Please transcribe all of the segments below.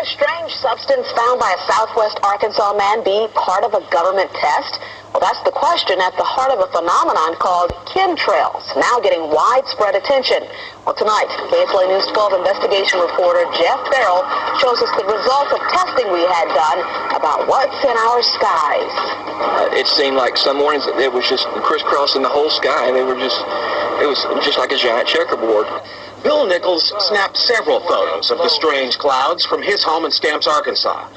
a strange substance found by a Southwest Arkansas man be part of a government test? Well, that's the question at the heart of a phenomenon called chemtrails, now getting widespread attention. Well, tonight, KSLA News 12 investigation reporter Jeff Farrell shows us the results of testing we had done about what's in our skies. It seemed like some mornings it was just crisscrossing the whole sky. It was just like a giant checkerboard. Bill Nichols snapped several photos of the strange clouds from his home in Stamps, Arkansas.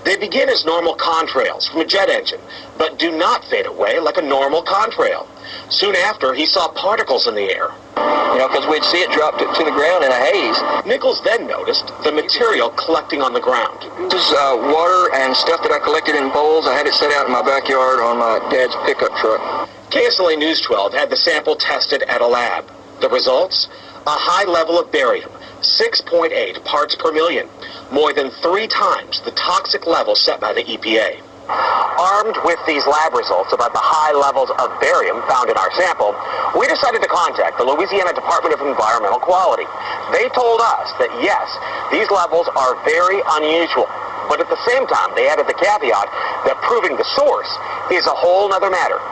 They begin as normal contrails from a jet engine, but do not fade away like a normal contrail. Soon after, he saw particles in the air. Because we'd see it drop to the ground in a haze. Nichols then noticed the material collecting on the ground. This is water and stuff that I collected in bowls. I had it set out in my backyard on my dad's pickup truck. KSLA News 12 had the sample tested at a lab. The results? A high level of barium, 6.8 parts per million, more than 3 times the toxic level set by the EPA. Armed with these lab results about the high levels of barium found in our sample, we decided to contact the Louisiana Department of Environmental Quality. They told us that yes, these levels are very unusual, but at the same time they added the caveat that proving the source is a whole nother matter.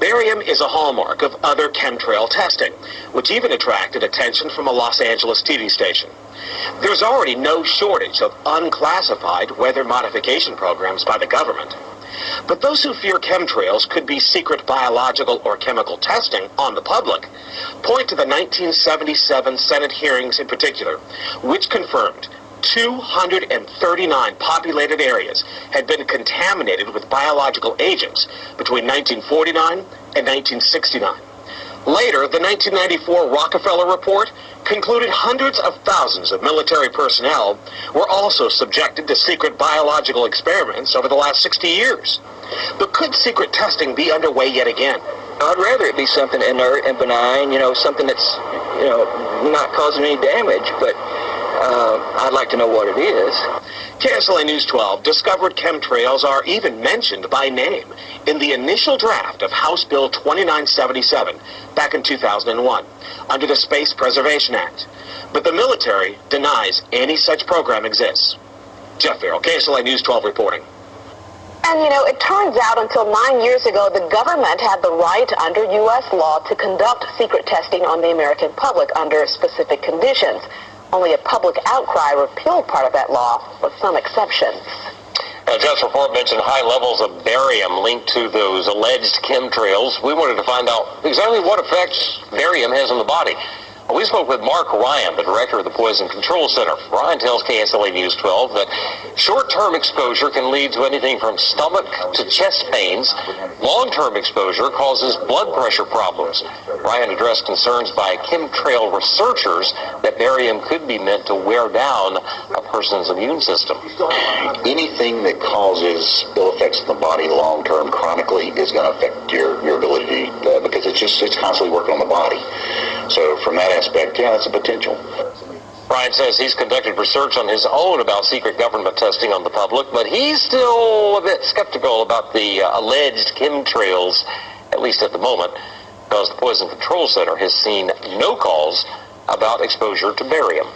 Barium is a hallmark of other chemtrail testing, which even attracted attention from a Los Angeles TV station. There's already no shortage of unclassified weather modification programs by the government. But those who fear chemtrails could be secret biological or chemical testing on the public point to the 1977 Senate hearings in particular, which confirmed 239 populated areas had been contaminated with biological agents between 1949 and 1969. Later, the 1994 Rockefeller Report concluded hundreds of thousands of military personnel were also subjected to secret biological experiments over the last 60 years. But could secret testing be underway yet again? I'd rather it be something inert and benign, something that's, not causing any damage, but I'd like to know what it is. KSLA News 12 discovered chemtrails are even mentioned by name in the initial draft of House Bill 2977 back in 2001 under the Space Preservation Act. But the military denies any such program exists. Jeff Farrell, KSLA News 12 reporting. And it turns out until 9 years ago, the government had the right under U.S. law to conduct secret testing on the American public under specific conditions. Only a public outcry repealed part of that law, with some exceptions. Jeff's report mentioned high levels of barium linked to those alleged chemtrails. We wanted to find out exactly what effects barium has on the body. We spoke with Mark Ryan, the director of the Poison Control Center. Ryan tells KSLA News 12 that short-term exposure can lead to anything from stomach to chest pains. Long-term exposure causes blood pressure problems. Ryan addressed concerns by chemtrail researchers that barium could be meant to wear down a person's immune system. Anything that causes ill effects in the body long-term chronically is going to affect your ability because it's constantly working on the body. So from that aspect, yeah, that's a potential. Ryan says he's conducted research on his own about secret government testing on the public, but he's still a bit skeptical about the alleged chemtrails, at least at the moment, because the Poison Control Center has seen no calls about exposure to barium.